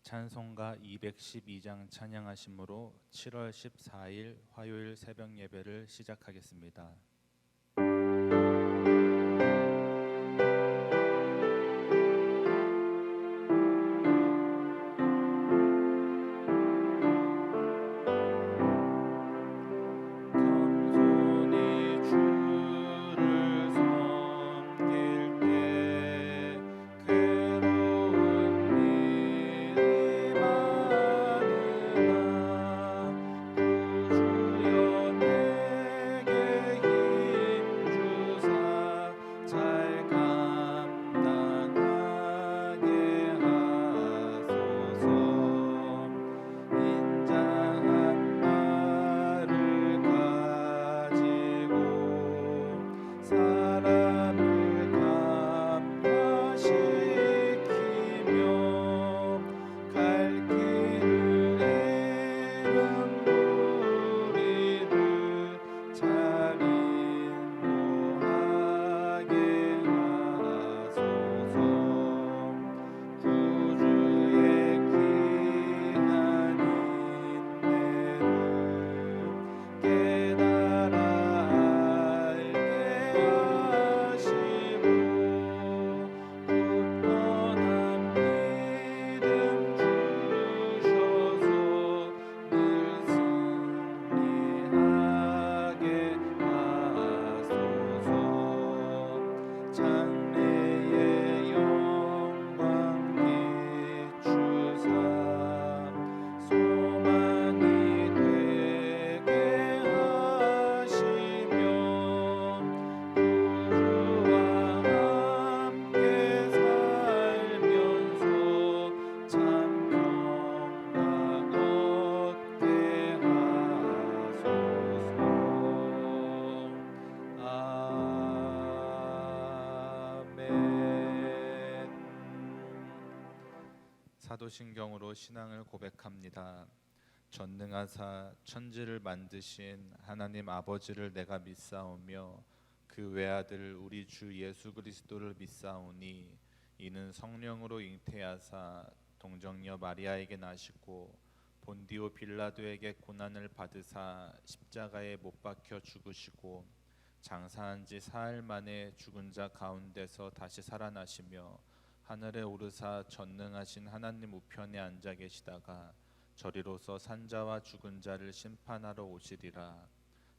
찬송가 212장 찬양하심으로 7월 14일 화요일 새벽 예배를 시작하겠습니다. 사도신경으로 신앙을 고백합니다. 전능하사 천지를 만드신 하나님 아버지를 내가 믿사오며 그 외아들 우리 주 예수 그리스도를 믿사오니 이는 성령으로 잉태하사 동정녀 마리아에게 나시고 본디오 빌라도에게 고난을 받으사 십자가에 못 박혀 죽으시고 장사한 지 사흘 만에 죽은 자 가운데서 다시 살아나시며 하늘에 오르사 전능하신 하나님 우편에 앉아 계시다가 저리로서 산자와 죽은 자를 심판하러 오시리라.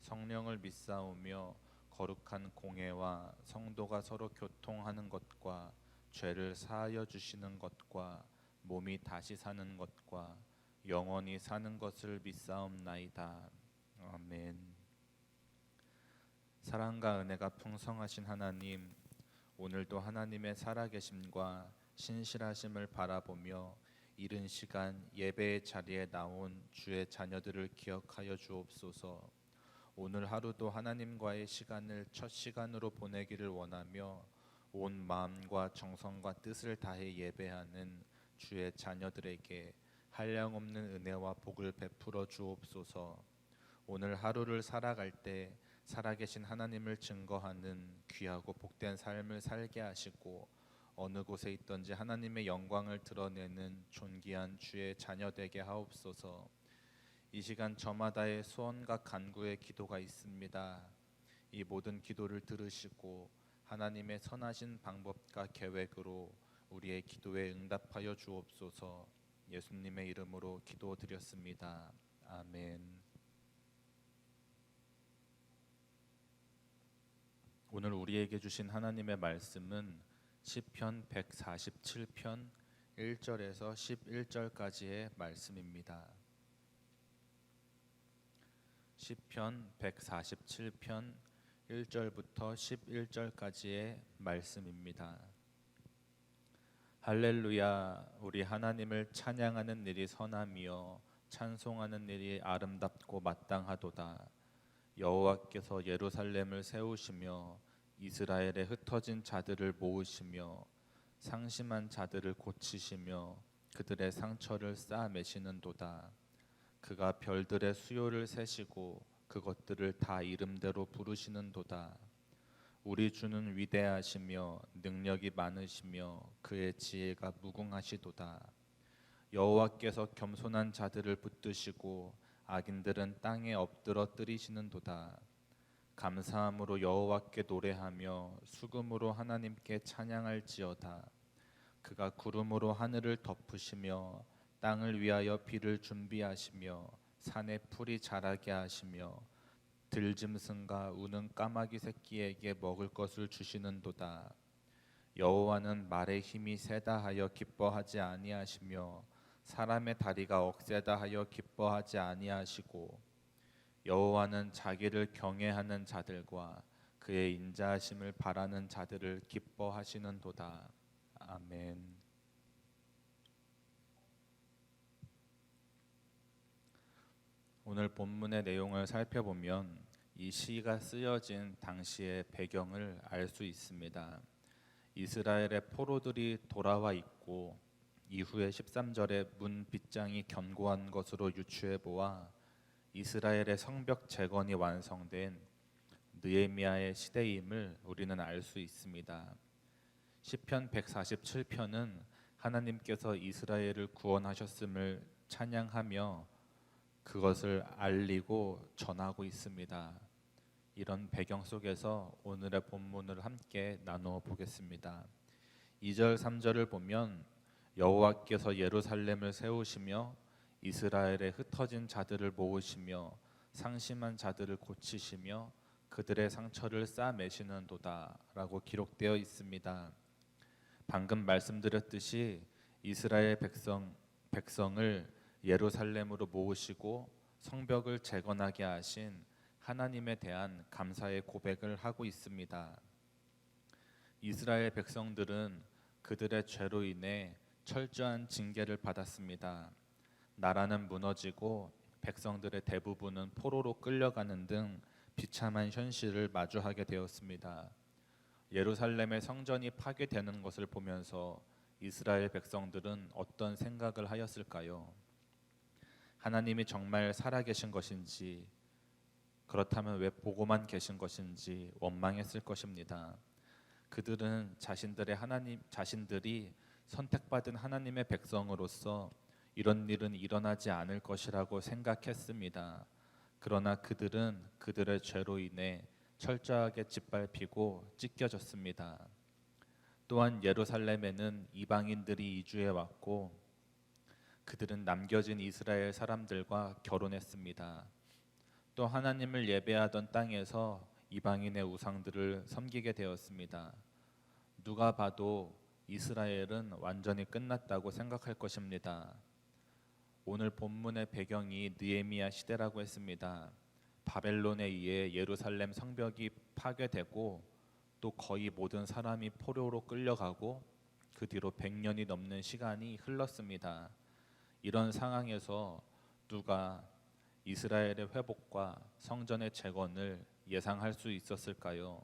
성령을 믿사오며 거룩한 공회와 성도가 서로 교통하는 것과 죄를 사하여 주시는 것과 몸이 다시 사는 것과 영원히 사는 것을 믿사옵나이다. 아멘. 사랑과 은혜가 풍성하신 하나님, 오늘도 하나님의 살아계심과 신실하심을 바라보며 이른 시간 예배의 자리에 나온 주의 자녀들을 기억하여 주옵소서. 오늘 하루도 하나님과의 시간을 첫 시간으로 보내기를 원하며 온 마음과 정성과 뜻을 다해 예배하는 주의 자녀들에게 한량없는 은혜와 복을 베풀어 주옵소서. 오늘 하루를 살아갈 때 살아계신 하나님을 증거하는 귀하고 복된 삶을 살게 하시고 어느 곳에 있든지 하나님의 영광을 드러내는 존귀한 주의 자녀 되게 하옵소서. 이 시간 저마다의 소원과 간구의 기도가 있습니다. 이 모든 기도를 들으시고 하나님의 선하신 방법과 계획으로 우리의 기도에 응답하여 주옵소서. 예수님의 이름으로 기도드렸습니다. 아멘. 오늘 우리에게 주신 하나님의 말씀은 시편 147편 1절에서 11절까지의 말씀입니다. 시편 147편 1절부터 11절까지의 말씀입니다. 할렐루야. 우리 하나님을 찬양하는 일이 선하며 찬송하는 일이 아름답고 마땅하도다. 여호와께서 예루살렘을 세우시며 이스라엘에 흩어진 자들을 모으시며 상심한 자들을 고치시며 그들의 상처를 싸매시는도다. 그가 별들의 수요를 세시고 그것들을 다 이름대로 부르시는도다. 우리 주는 위대하시며 능력이 많으시며 그의 지혜가 무궁하시도다. 여호와께서 겸손한 자들을 붙드시고 악인들은 땅에 엎드러 뜨리시는도다. 감사함으로 여호와께 노래하며 수금으로 하나님께 찬양할지어다. 그가 구름으로 하늘을 덮으시며 땅을 위하여 비를 준비하시며 산에 풀이 자라게 하시며 들짐승과 우는 까마귀 새끼에게 먹을 것을 주시는도다. 여호와는 말의 힘이 세다 하여 기뻐하지 아니하시며 사람의 다리가 억세다 하여 기뻐하지 아니하시고 여호와는 자기를 경외하는 자들과 그의 인자하심을 바라는 자들을 기뻐하시는도다. 아멘. 오늘 본문의 내용을 살펴보면 이 시가 쓰여진 당시의 배경을 알 수 있습니다. 이스라엘의 포로들이 돌아와 있고 이후에 13절에 문 빗장이 견고한 것으로 유추해 보아 이스라엘의 성벽 재건이 완성된 느헤미야의 시대임을 우리는 알 수 있습니다. 시편 147편은 하나님께서 이스라엘을 구원하셨음을 찬양하며 그것을 알리고 전하고 있습니다. 이런 배경 속에서 오늘의 본문을 함께 나누어 보겠습니다. 2절 3절을 보면 여호와께서 예루살렘을 세우시며 이스라엘의 흩어진 자들을 모으시며 상심한 자들을 고치시며 그들의 상처를 싸매시는도다 라고 기록되어 있습니다. 방금 말씀드렸듯이 이스라엘 백성을 예루살렘으로 모으시고 성벽을 재건하게 하신 하나님에 대한 감사의 고백을 하고 있습니다. 이스라엘 백성들은 그들의 죄로 인해 철저한 징계를 받았습니다. 나라는 무너지고 백성들의 대부분은 포로로 끌려가는 등 비참한 현실을 마주하게 되었습니다. 예루살렘의 성전이 파괴되는 것을 보면서 이스라엘 백성들은 어떤 생각을 하였을까요? 하나님이 정말 살아계신 것인지, 그렇다면 왜 보고만 계신 것인지 원망했을 것입니다. 그들은 자신들이 선택받은 하나님의 백성으로서 이런 일은 일어나지 않을 것이라고 생각했습니다. 그러나 그들은 그들의 죄로 인해 철저하게 짓밟히고 찢겨졌습니다. 또한 예루살렘에는 이방인들이 이주해 왔고 그들은 남겨진 이스라엘 사람들과 결혼했습니다. 또 하나님을 예배하던 땅에서 이방인의 우상들을 섬기게 되었습니다. 누가 봐도 이스라엘은 완전히 끝났다고 생각할 것입니다. 오늘 본문의 배경이 느헤미야 시대라고 했습니다. 바벨론에 의해 예루살렘 성벽이 파괴되고 또 거의 모든 사람이 포로로 끌려가고 그 뒤로 100년이 넘는 시간이 흘렀습니다. 이런 상황에서 누가 이스라엘의 회복과 성전의 재건을 예상할 수 있었을까요?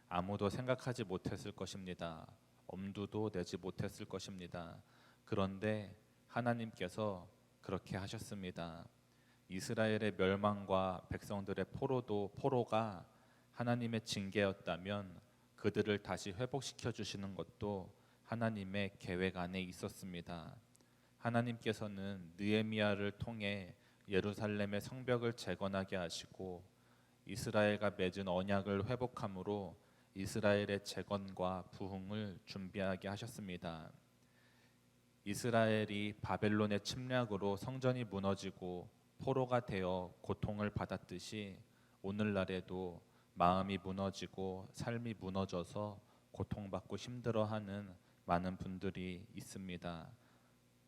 아무도 생각하지 못했을 것입니다. 엄두도 내지 못했을 것입니다. 그런데 하나님께서 그렇게 하셨습니다. 이스라엘의 멸망과 백성들의 포로가 하나님의 징계였다면 그들을 다시 회복시켜 주시는 것도 하나님의 계획 안에 있었습니다. 하나님께서는 느헤미야를 통해 예루살렘의 성벽을 재건하게 하시고 이스라엘과 맺은 언약을 회복함으로 이스라엘의 재건과 부흥을 준비하게 하셨습니다. 이스라엘이 바벨론의 침략으로 성전이 무너지고 포로가 되어 고통을 받았듯이 오늘날에도 마음이 무너지고 삶이 무너져서 고통받고 힘들어하는 많은 분들이 있습니다.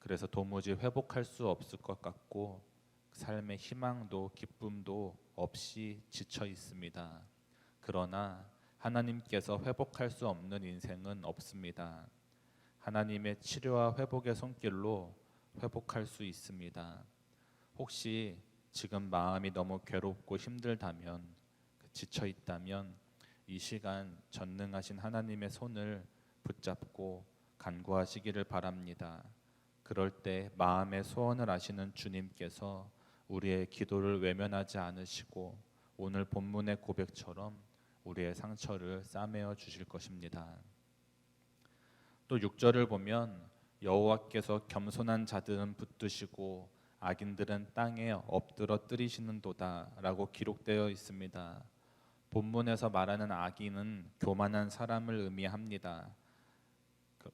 그래서 도무지 회복할 수 없을 것 같고 삶의 희망도 기쁨도 없이 지쳐 있습니다. 그러나 하나님께서 회복할 수 없는 인생은 없습니다. 하나님의 치료와 회복의 손길로 회복할 수 있습니다. 혹시 지금 마음이 너무 괴롭고 힘들다면, 지쳐 있다면 이 시간 전능하신 하나님의 손을 붙잡고 간구하시기를 바랍니다. 그럴 때 마음의 소원을 아시는 주님께서 우리의 기도를 외면하지 않으시고 오늘 본문의 고백처럼 우리의 상처를 싸매어 주실 것입니다. 또 6절을 보면 여호와께서 겸손한 자들은 붙드시고 악인들은 땅에 엎드러뜨리시는도다라고 기록되어 있습니다. 본문에서 말하는 악인은 교만한 사람을 의미합니다.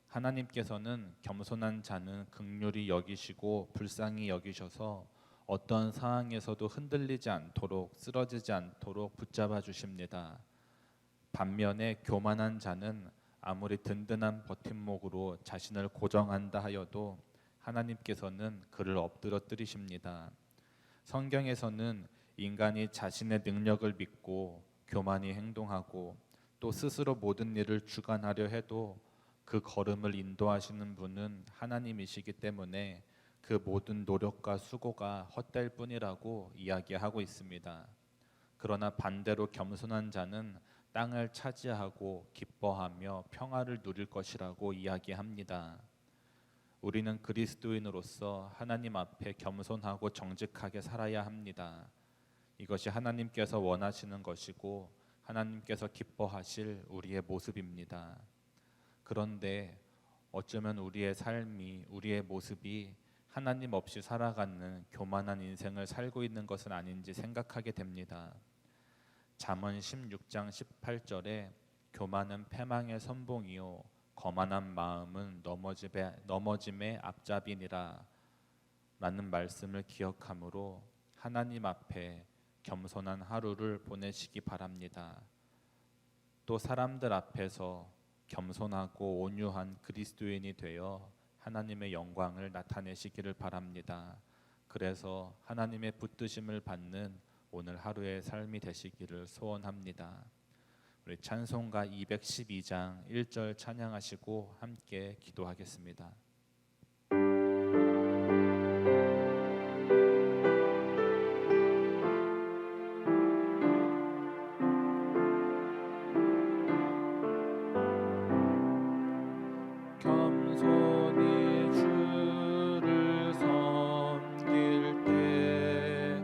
하나님께서는 겸손한 자는 긍휼히 여기시고 불쌍히 여기셔서 어떤 상황에서도 흔들리지 않도록 쓰러지지 않도록 붙잡아 주십니다. 반면에 교만한 자는 아무리 든든한 버팀목으로 자신을 고정한다 하여도 하나님께서는 그를 엎드러뜨리십니다. 성경에서는 인간이 자신의 능력을 믿고 교만히 행동하고 또 스스로 모든 일을 주관하려 해도 그 걸음을 인도하시는 분은 하나님이시기 때문에 그 모든 노력과 수고가 헛될 뿐이라고 이야기하고 있습니다. 그러나 반대로 겸손한 자는 땅을 차지하고 기뻐하며 평화를 누릴 것이라고 이야기합니다. 우리는 그리스도인으로서 하나님 앞에 겸손하고 정직하게 살아야 합니다. 이것이 하나님께서 원하시는 것이고 하나님께서 기뻐하실 우리의 모습입니다. 그런데 어쩌면 우리의 삶이, 우리의 모습이 하나님 없이 살아가는 교만한 인생을 살고 있는 것은 아닌지 생각하게 됩니다. 잠언 16장 18절에 교만은 패망의 선봉이요 거만한 마음은 넘어짐의 앞잡이니라 라는 말씀을 기억하므로 하나님 앞에 겸손한 하루를 보내시기 바랍니다. 또 사람들 앞에서 겸손하고 온유한 그리스도인이 되어 하나님의 영광을 나타내시기를 바랍니다. 그래서 하나님의 붙드심을 받는 오늘 하루의 삶이 되시기를 소원합니다. 우리 찬송가 212장 1절 찬양하시고 함께 기도하겠습니다. 겸손히 주를 섬길 때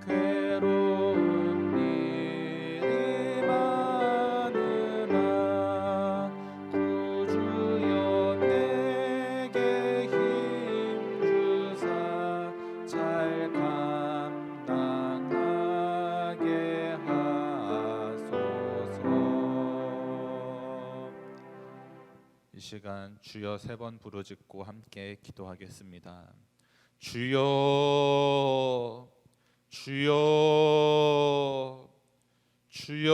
괴로운 일이 많으나 구주여 내게 힘 주사 잘 감당하게 하소서. 이 시간 주여 3번 부르짖고 함께 기도하겠습니다. 주여 주여 주여